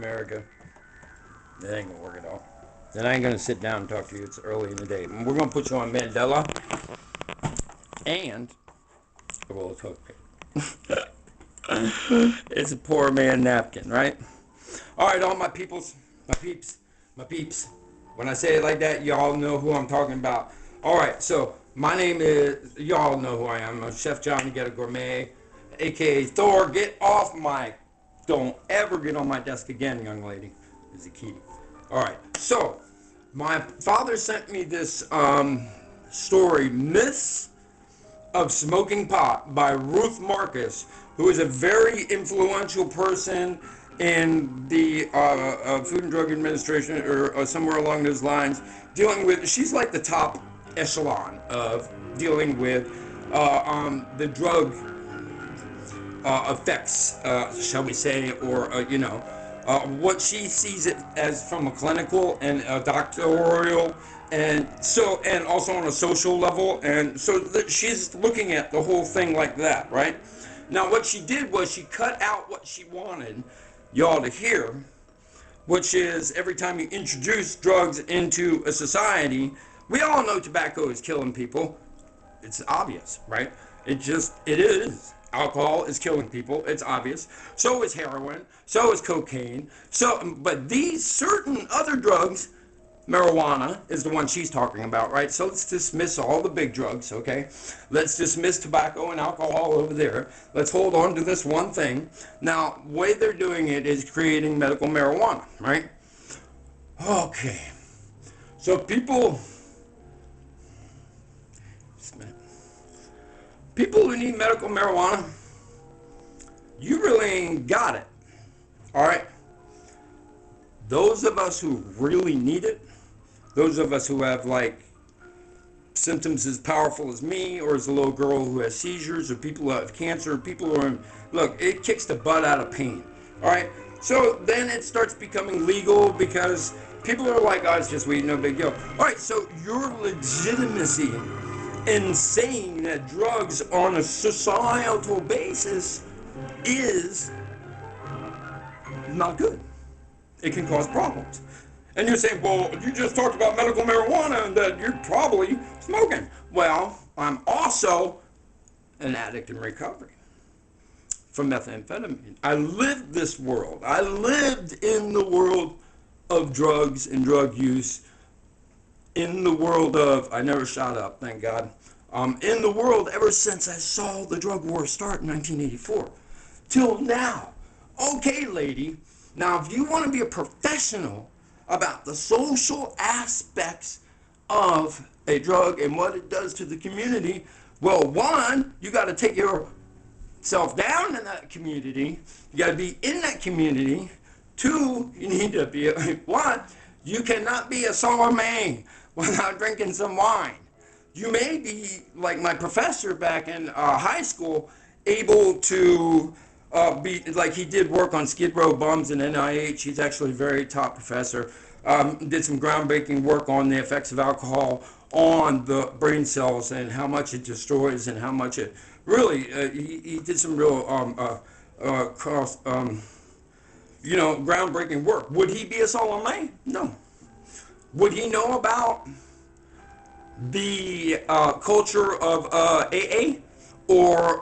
America. That ain't gonna work at all. Then I ain't gonna sit down and talk to you. It's early in the day. And we're gonna put you on Mandela and a roll of toilet paper. It's a poor man napkin, right? All right, all my peoples, my peeps, my peeps. When I say it like that, y'all know who I'm talking about. All right, so my name is, y'all know who I am. I'm Chef Johnny Ghetto Gourmet, aka Thor. Get off my, don't ever get on my desk again, young lady. Is a key. All right, so my father sent me this story, Myths of Smoking Pot by Ruth Marcus, who is a very influential person in the Food and Drug Administration or somewhere along those lines, dealing with, she's like the top echelon of dealing with the drug effects, shall we say, or, you know, what she sees it as from a clinical and a doctoral and so, and also on a social level, and so she's looking at the whole thing like that, right? Now what she did was she cut out what she wanted y'all to hear, which is every time you introduce drugs into a society, we all know tobacco is killing people. It's obvious, right? It is. Alcohol is killing people. It's obvious. So is heroin. So is cocaine. So, but these certain other drugs, marijuana is the one she's talking about, right? So let's dismiss all the big drugs, okay? Let's dismiss tobacco and alcohol over there. Let's hold on to this one thing. Now, the way they're doing it is creating medical marijuana, right? Okay. So people who need medical marijuana, you really ain't got it, all right? Those of us who really need it, those of us who have like symptoms as powerful as me, or as a little girl who has seizures, or people who have cancer, people who are in, look, it kicks the butt out of pain, all right? So then it starts becoming legal because people are like, oh, it's just weed, no big deal. All right, so your legitimacy in saying that drugs on a societal basis is not good. It can cause problems. And you're saying, well, you just talked about medical marijuana and that you're probably smoking. Well, I'm also an addict in recovery from methamphetamine. I lived this world. I lived in the world of drugs and drug use, in the world of, I never shot up, thank God, in the world ever since I saw the drug war start in 1984 till now. Okay, lady, now if you want to be a professional about the social aspects of a drug and what it does to the community, well, one, you got to take yourself down in that community. You got to be in that community. Two, you need to be, one, you cannot be a sommelier without drinking some wine. You may be, like my professor back in high school, able to be, like he did work on Skid Row bums in NIH. He's actually a very top professor. Did some groundbreaking work on the effects of alcohol on the brain cells and how much it destroys and how much it really, he did some real you know, groundbreaking work. Would he be a sommelier? No. Would he know about the culture of AA or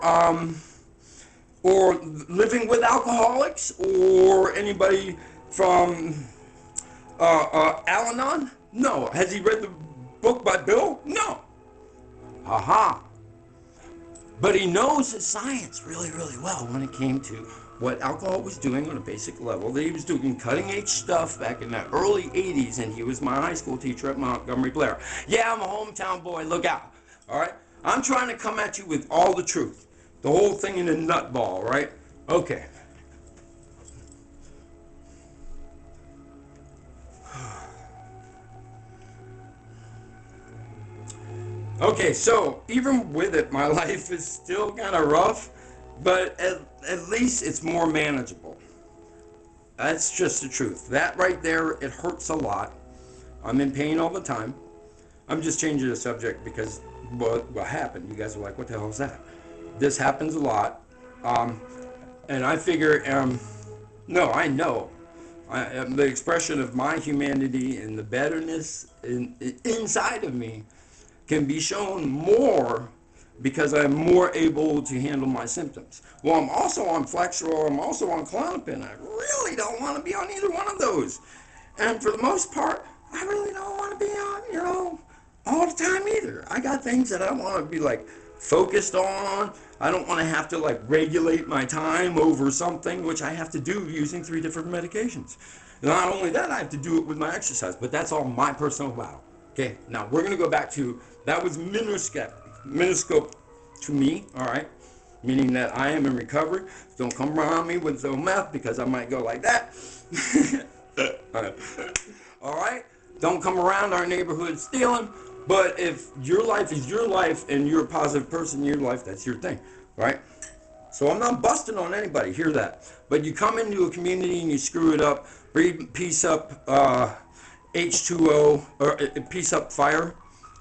living with alcoholics or anybody from Al-Anon? No. Has he read the book by Bill? No. Aha. But he knows his science really, really well when it came to what alcohol was doing on a basic level. That he was doing cutting edge stuff back in the early 80s, and he was my high school teacher at Montgomery Blair. Yeah, I'm a hometown boy, look out. All right? I'm trying to come at you with all the truth. The whole thing in a nutball, right? Okay. Okay, so even with it, my life is still kind of rough, but at least it's more manageable. That's just the truth. That right there, it hurts a lot. I'm in pain all the time. I'm just changing the subject because what happened? You guys are like, what the hell is that? This happens a lot. And I figure, no, I know. The expression of my humanity and the betterness inside of me can be shown more because I'm more able to handle my symptoms. Well, I'm also on Flexeril, I'm also on Klonopin. I really don't want to be on either one of those. And for the most part, I really don't want to be on, all the time either. I got things that I want to be like focused on. I don't want to have to like regulate my time over something, which I have to do using 3 different medications. Not only that, I have to do it with my exercise, but that's all my personal battle. Okay, now we're going to go back to, that was minoscope to me, all right, meaning that I am in recovery. Don't come around me with the meth because I might go like that. All right, don't come around our neighborhood stealing. But if your life is your life and you're a positive person in your life, that's your thing, right? So I'm not busting on anybody, hear that. But you come into a community and you screw it up, breathe peace up H2O, or peace up fire,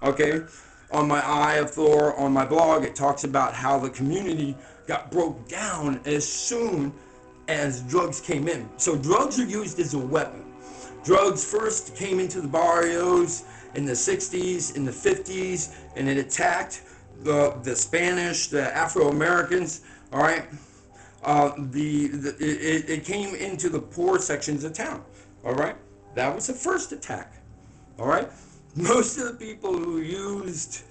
okay? On my Eye of Thor, on my blog, it talks about how the community got broke down as soon as drugs came in. So drugs are used as a weapon. Drugs first came into the barrios in the 60s, in the 50s, and it attacked the Spanish, the Afro-Americans, all right? It came into the poor sections of town, all right? That was the first attack, all right? Most of the people who used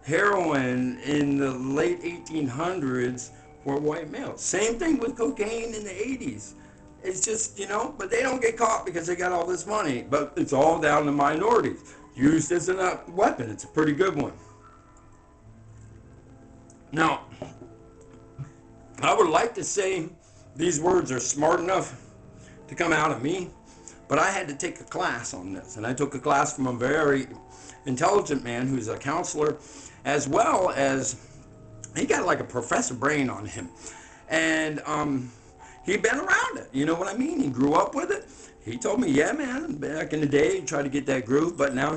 heroin in the late 1800s were white males. Same thing with cocaine in the 80s. It's just, but they don't get caught because they got all this money. But it's all down to minorities. Used as a weapon. It's a pretty good one. Now, I would like to say these words are smart enough to come out of me, but I had to take a class on this. And I took a class from a very intelligent man who's a counselor, as well as he got like a professor brain on him. And he'd been around it, you know what I mean? He grew up with it. He told me, yeah, man, back in the day, he tried to get that groove, but now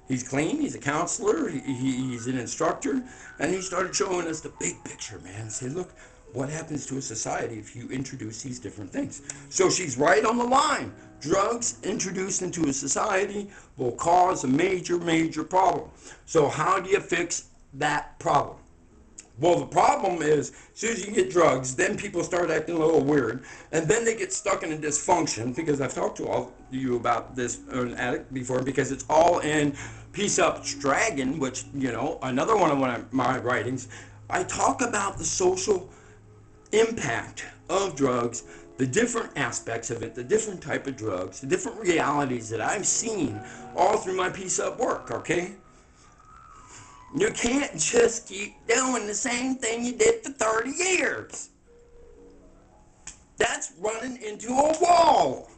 he's clean. He's a counselor. He's an instructor. And he started showing us the big picture, man. He said, look, what happens to a society if you introduce these different things? So she's right on the line. Drugs introduced into a society will cause a major, major problem. So how do you fix that problem? Well, the problem is, as soon as you get drugs, then people start acting a little weird, and then they get stuck in a dysfunction, because I've talked to all of you about this, an addict before, because it's all in Peace Up Dragon, which, another one of my writings, I talk about the social impact of drugs, the different aspects of it, the different type of drugs, the different realities that I've seen all through my Peace Up work, okay? You can't just keep doing the same thing you did for 30 years. That's running into a wall.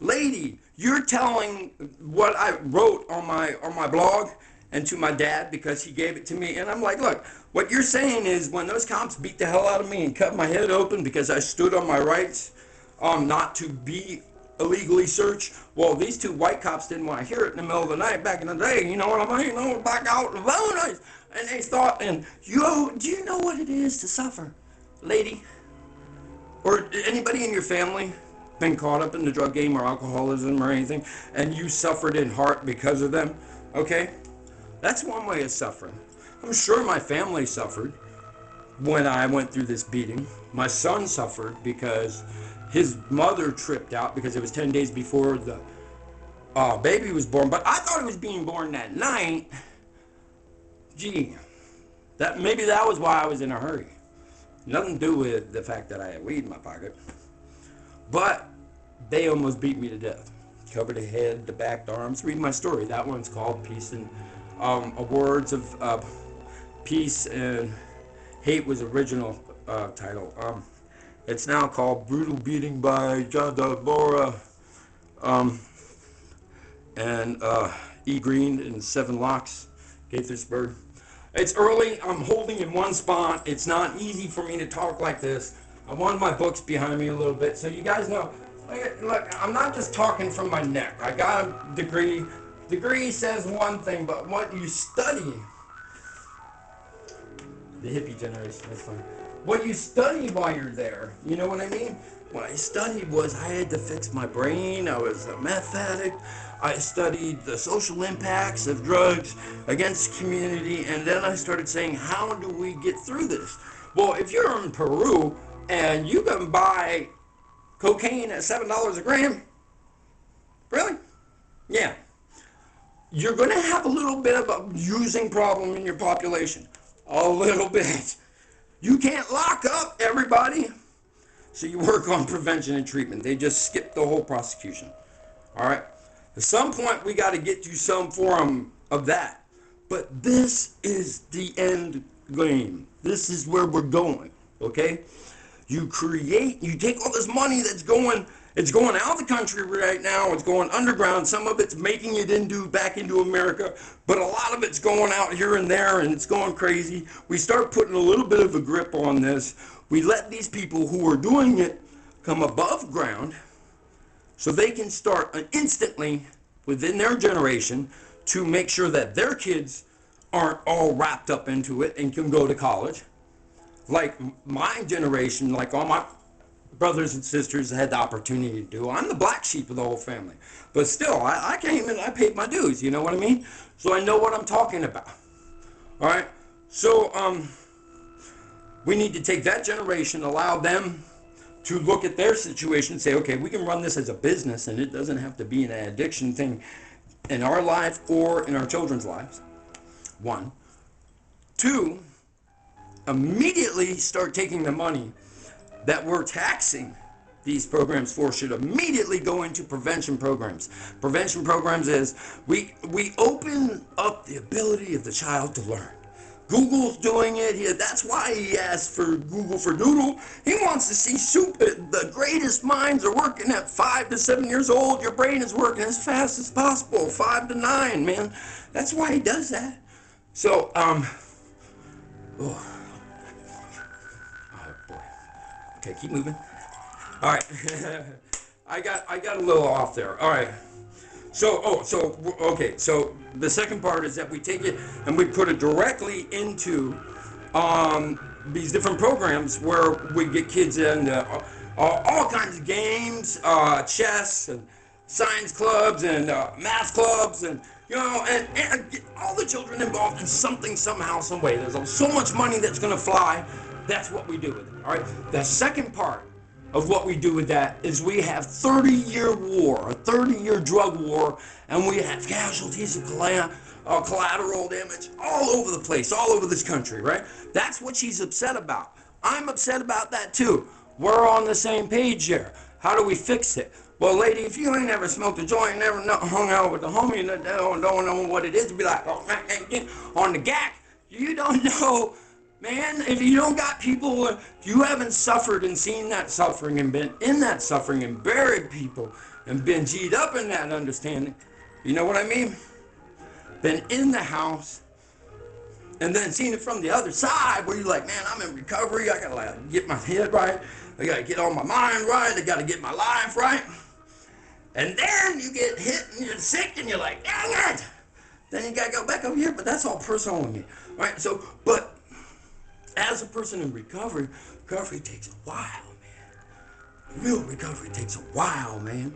Lady, you're telling what I wrote on my blog and to my dad because he gave it to me. And I'm like, look, what you're saying is when those cops beat the hell out of me and cut my head open because I stood on my rights not to be illegally searched. Well, these 2 white cops didn't want to hear it in the middle of the night back in the day. You know what I mean? Back out in the Valentines. And they thought, do you know what it is to suffer, lady? Or anybody in your family been caught up in the drug game or alcoholism or anything, and you suffered in heart because of them? Okay? That's one way of suffering. I'm sure my family suffered when I went through this beating. My son suffered because his mother tripped out because it was 10 days before the baby was born. But I thought he was being born that night. Gee, maybe that was why I was in a hurry. Nothing to do with the fact that I had weed in my pocket. But they almost beat me to death. Covered the head, the back, the arms. Read my story. That one's called Peace and Words of Peace and Hate was original title. It's now called Brutal Beating by John Delbora and E. Green in 7 Locks, Gaithersburg. It's early. I'm holding in one spot. It's not easy for me to talk like this. I want my books behind me a little bit so you guys know. Look, I'm not just talking from my neck. I got a degree. Degree says one thing, but what you study, the hippie generation, that's fine. What you study while you're there, you know what I mean? what I studied was I had to fix my brain. I was a meth addict. I studied the social impacts of drugs against community, and then I started saying, how do we get through this? Well, if you're in Peru and you can buy cocaine at $7 a gram, really? Yeah. You're going to have a little bit of a using problem in your population. A little bit. You can't lock up everybody. So you work on prevention and treatment. They just skip the whole prosecution. All right? At some point, we got to get to some form of that. But this is the end game. This is where we're going. Okay? You take all this money that's going, it's going out of the country right now. It's going underground. Some of it's making it back into America. But a lot of it's going out here and there, and it's going crazy. We start putting a little bit of a grip on this. We let these people who are doing it come above ground so they can start instantly within their generation to make sure that their kids aren't all wrapped up into it and can go to college. Like my generation, like all my brothers and sisters had the opportunity to do. I'm the black sheep of the whole family. But still, I came and I paid my dues, you know what I mean? So I know what I'm talking about. All right? So, we need to take that generation, allow them to look at their situation and say, okay, we can run this as a business, and it doesn't have to be an addiction thing in our life or in our children's lives. 1. 2, immediately start taking the money that we're taxing these programs for should immediately go into prevention programs. Prevention programs is we open up the ability of the child to learn. Google's doing it. That's why he asked for Google for Doodle. He wants to see the greatest minds are working at 5 to 7 years old. Your brain is working as fast as possible, 5 to 9, man. That's why he does that. So, oh boy. Okay, keep moving. All right. I got a little off there. All right. So the second part is that we take it and we put it directly into these different programs where we get kids in all kinds of games, chess and science clubs and math clubs, and and get all the children involved in something, somehow, some way. There's so much money that's going to fly. That's what we do with it. All right. The second part of what we do with that is we have 30-year war, a 30-year drug war, and we have casualties and collateral damage all over the place, all over this country, right? That's what she's upset about. I'm upset about that too. We're on the same page here. How do we fix it? Well, lady, if you ain't never smoked a joint, never hung out with the homie, and don't know what it is to be like, oh, on the gack, you don't know. Man, if you don't got people, if you haven't suffered and seen that suffering and been in that suffering and buried people and been G'd up in that understanding, you know what I mean? Been in the house and then seen it from the other side where you're like, man, I'm in recovery. I got to get my head right. I got to get all my mind right. I got to get my life right. And then you get hit and you're sick and you're like, dang it. Then you got to go back over here, but that's all personal with me. All right, so, but as a person in recovery takes a while, man. Real recovery takes a while, man.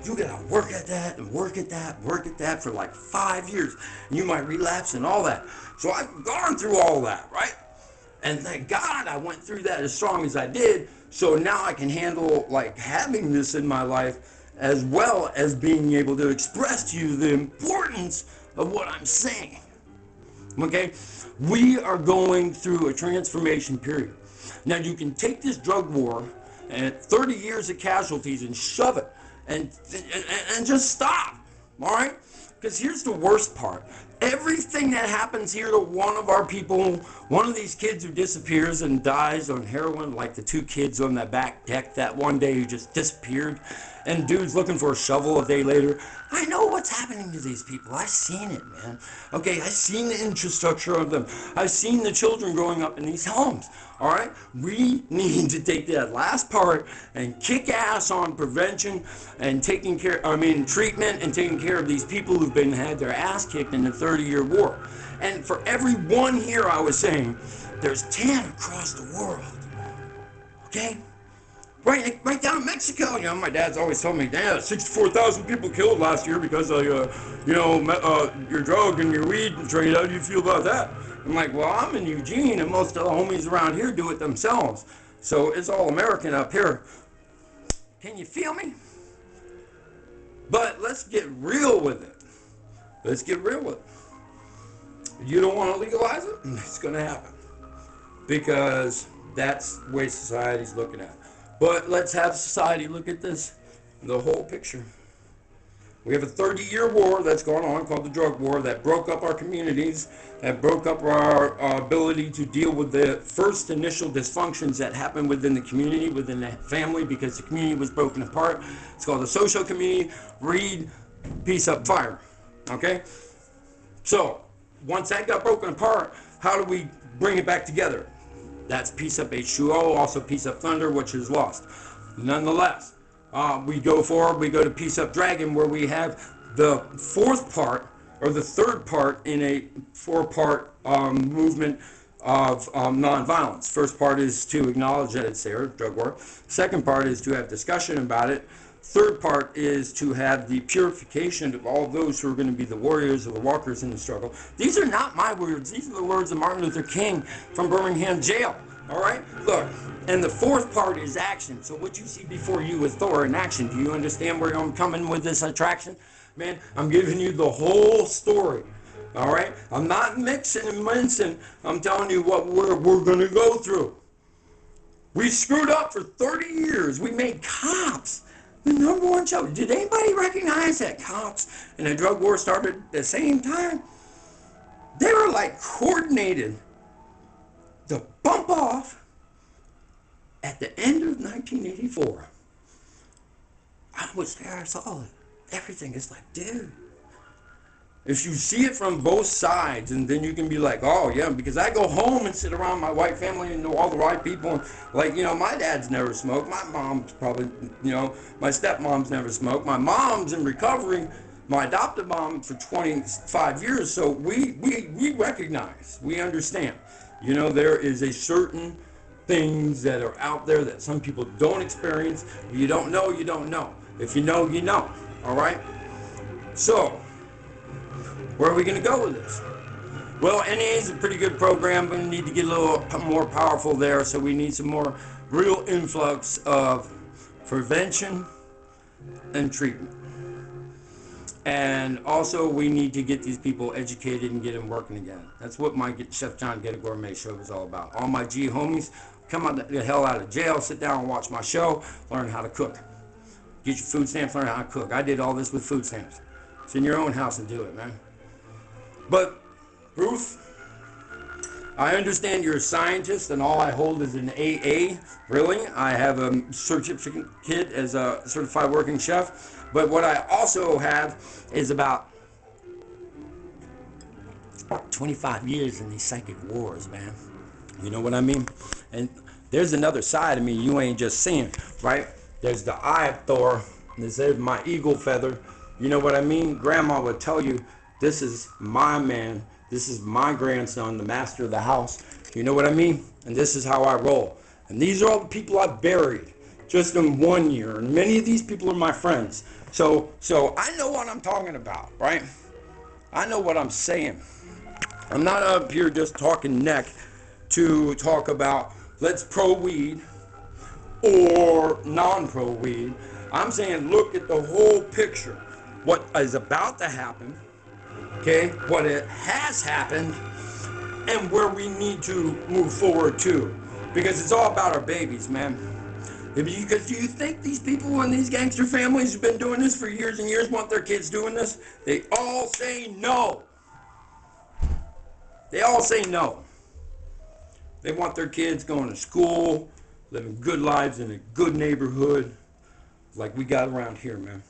You gotta work at that and work at that for like 5 years. And you might relapse and all that. So I've gone through all that, right? And thank God I went through that as strong as I did. So now I can handle like having this in my life as well as being able to express to you the importance of what I'm saying. Okay? We are going through a transformation period. Now you can take this drug war and 30 years of casualties and shove it and just stop, all right? Because here's the worst part. Everything that happens here to one of our people, one of these kids who disappears and dies on heroin, like the 2 kids on that back deck that one day who just disappeared, and dude's looking for a shovel a day later. I know what's happening to these people. I've seen it, man. Okay, I've seen the infrastructure of them. I've seen the children growing up in these homes. All right? We need to take that last part and kick ass on prevention and treatment and taking care of these people who've had their ass kicked in the 30-year war. And for every one here, I was saying, there's 10 across the world. Okay? right down in Mexico. You know, my dad's always told me, Dad, 64,000 people killed last year because of, your drug and your weed trade. How do you feel about that? I'm like, well, I'm in Eugene, and most of the homies around here do it themselves. So it's all American up here. Can you feel me? But let's get real with it. Let's get real with it. You don't want to legalize it? It's going to happen. Because that's the way society's looking at it. But let's have society look at this, the whole picture. We have a 30-year war that's going on called the drug war that broke up our communities, that broke up our ability to deal with the first initial dysfunctions that happened within the community, within the family, because the community was broken apart. It's called the social community. Read Peace Up Fire. Okay? So, once that got broken apart, how do we bring it back together? That's Peace Up H2O, also Peace Up Thunder, which is lost. Nonetheless, we go forward, we go to Peace Up Dragon, where we have the fourth part, or the third part in a four-part movement of nonviolence. First part is to acknowledge that it's there, drug war. Second part is to have discussion about it. Third part is to have the purification of all those who are going to be the warriors or the walkers in the struggle. These are not my words. These are the words of Martin Luther King from Birmingham jail. All right? Look, and the fourth part is action. So what you see before you is Thor in action. Do you understand where I'm coming with this attraction? Man, I'm giving you the whole story. All right? I'm not mixing and mincing. I'm telling you what we're going to go through. We screwed up for 30 years. We made cops the number one show. Did anybody recognize that cops and the drug war started at the same time? They were like coordinated to bump off at the end of 1984. I was there, I saw it. Everything is like, dude. If you see it from both sides, and then you can be like, oh yeah, because I go home and sit around my white family and know all the right people. And like, my dad's never smoked. My mom's probably, my stepmom's never smoked. My mom's in recovery. My adopted mom for 25 years. So we recognize, we understand. There is a certain things that are out there that some people don't experience. If you don't know, you don't know. If you know, you know. All right? So, where are we going to go with this? Well, NA is a pretty good program, but we need to get a little more powerful there, so we need some more real influx of prevention and treatment. And also, we need to get these people educated and get them working again. That's what my Chef John Ghetto Gourmet show is all about. All my G homies, come out the hell out of jail, sit down and watch my show, learn how to cook. Get your food stamps, learn how to cook. I did all this with food stamps. It's in your own house and do it, man. But, Ruth, I understand you're a scientist and all I hold is an AA. Really? I have a certificate as a certified working chef. But what I also have is about 25 years in these psychic wars, man. You know what I mean? And there's another side of me you ain't just seeing, right? There's the eye of Thor. This is my eagle feather. You know what I mean? Grandma would tell you, this is my man. This is my grandson, the master of the house. You know what I mean? And this is how I roll. And these are all the people I've buried just in 1 year. And many of these people are my friends. So I know what I'm talking about, right? I know what I'm saying. I'm not up here just talking neck to talk about let's pro-weed or non-pro-weed. I'm saying look at the whole picture. What is about to happen, okay? What it has happened, and where we need to move forward to. Because it's all about our babies, man. Because do you think these people in these gangster families who've been doing this for years and years want their kids doing this? They all say no. They all say no. They want their kids going to school, living good lives in a good neighborhood, like we got around here, man.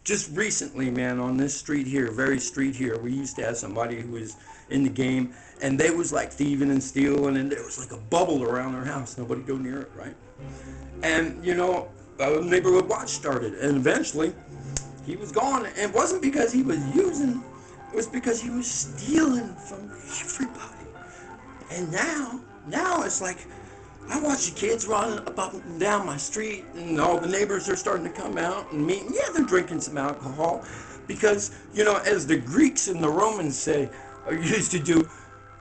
Just recently, man, on this street here, very street here, we used to have somebody who was in the game, and they was like thieving and stealing, and there was like a bubble around their house. Nobody go near it, right? And, a neighborhood watch started, and eventually he was gone. And it wasn't because he was using, it was because he was stealing from everybody. And now it's like I watch the kids run up and down my street, and all the neighbors are starting to come out and meet. And yeah, they're drinking some alcohol because, you know, as the Greeks and the Romans say, or used to do,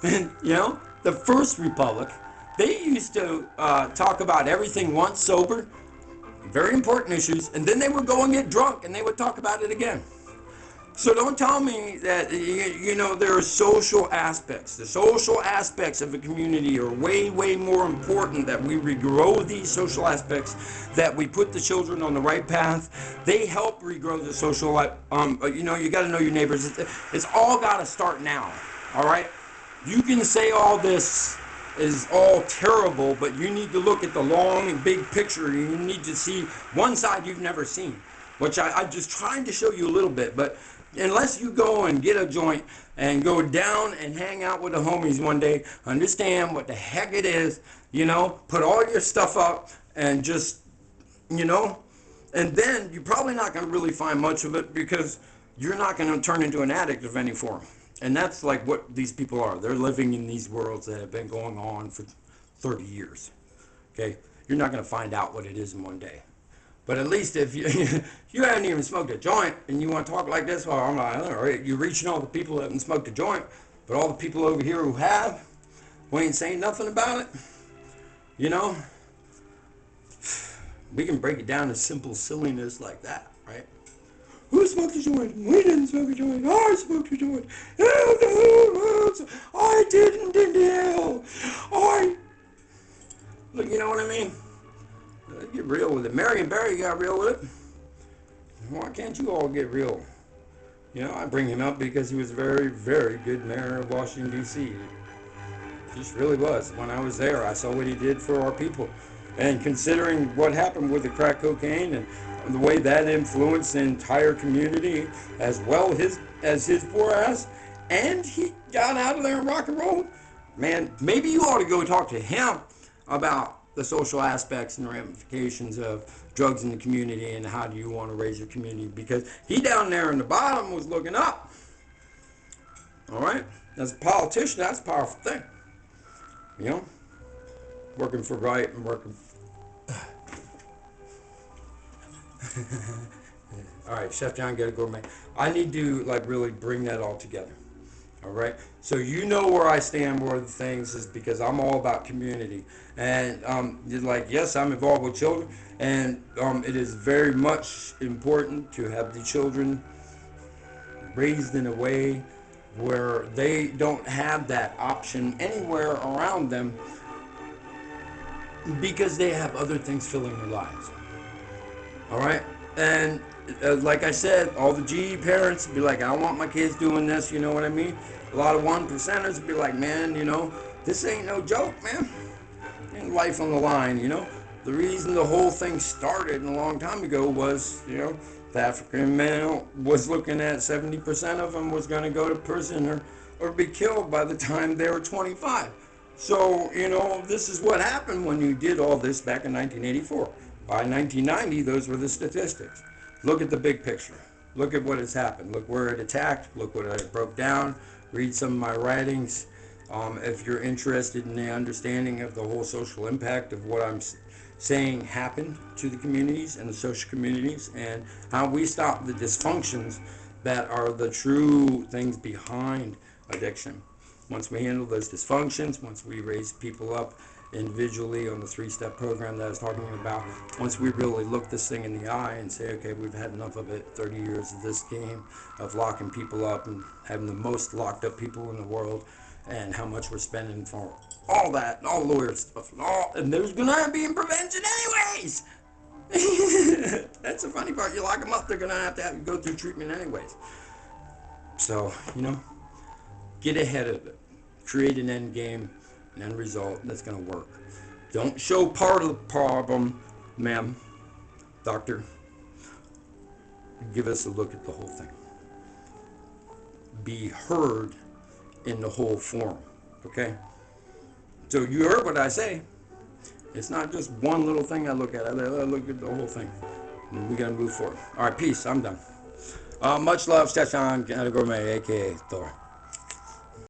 and, you know, the first republic, they used to talk about everything once sober, very important issues, and then they would go and get drunk and they would talk about it again. So don't tell me that, you know, there are social aspects. The social aspects of a community are way, way more important, that we regrow these social aspects, that we put the children on the right path. They help regrow the social life. You know, you got to know your neighbors. It's all got to start now, all right? You can say all this is all terrible, but you need to look at the long and big picture. You need to see one side you've never seen, which I'm just trying to show you a little bit. But unless you go and get a joint and go down and hang out with the homies one day, understand what the heck it is, you know, put all your stuff up and just, you know, and then you're probably not going to really find much of it, because you're not going to turn into an addict of any form. And that's like what these people are. They're living in these worlds that have been going on for 30 years. Okay? You're not going to find out what it is in one day. But at least if you you haven't even smoked a joint and you want to talk like this, well, I'm like, all right, you're reaching all the people that haven't smoked a joint, but all the people over here who have, we ain't saying nothing about it. You know? We can break it down to simple silliness like that, right? Who smoked a joint? We didn't smoke a joint. I smoked a joint. I didn't inhale. Look, you know what I mean? Get real with it. Marion Barry got real with it. Why can't you all get real? You know, I bring him up because he was a very, very good mayor of Washington, D.C. Just really was. When I was there, I saw what he did for our people. And considering what happened with the crack cocaine and the way that influenced the entire community, as well as his poor ass, and he got out of there and rock and roll, man, maybe you ought to go talk to him about the social aspects and ramifications of drugs in the community and how do you want to raise your community, because he down there in the bottom was looking up. All right? As a politician, that's a powerful thing. You know? Working for right and working. All right, Chef John, Ghetto Gourmet. I need to like really bring that all together. All right, so you know where I stand with the things is because I'm all about community, and like, yes, I'm involved with children, and it is very much important to have the children raised in a way where they don't have that option anywhere around them, because they have other things filling their lives. All right, and like I said, all the GE parents would be like, I don't want my kids doing this, you know what I mean? A lot of 1%ers would be like, man, you know, this ain't no joke, man. And life on the line, you know? The reason the whole thing started a long time ago was, you know, the African male was looking at 70% of them was going to go to prison or be killed by the time they were 25. So, you know, this is what happened when you did all this back in 1984. By 1990, those were the statistics. Look at the big picture. Look at what has happened. Look where it attacked. Look what it broke down. Read some of my writings. If you're interested in the understanding of the whole social impact of what I'm saying happened to the communities and the social communities, and how we stop the dysfunctions that are the true things behind addiction. Once we handle those dysfunctions, once we raise people up individually on the 3-step program that I was talking about, once we really look this thing in the eye and say, okay, we've had enough of it, 30 years of this game of locking people up and having the most locked up people in the world, and how much we're spending for all that, all lawyer stuff, and there's gonna be prevention anyways. That's the funny part. You lock them up, they're gonna have to go through treatment anyways. So, you know, get ahead of it. Create an end game, an end result that's going to work. Don't show part of the problem, ma'am, doctor. Give us a look at the whole thing. Be heard in the whole form, okay? So you heard what I say. It's not just one little thing I look at. I look at the whole thing. And we got to move forward. All right, peace. I'm done. Much love, Stefan, Ghetto Gourmet, a.k.a. Thor.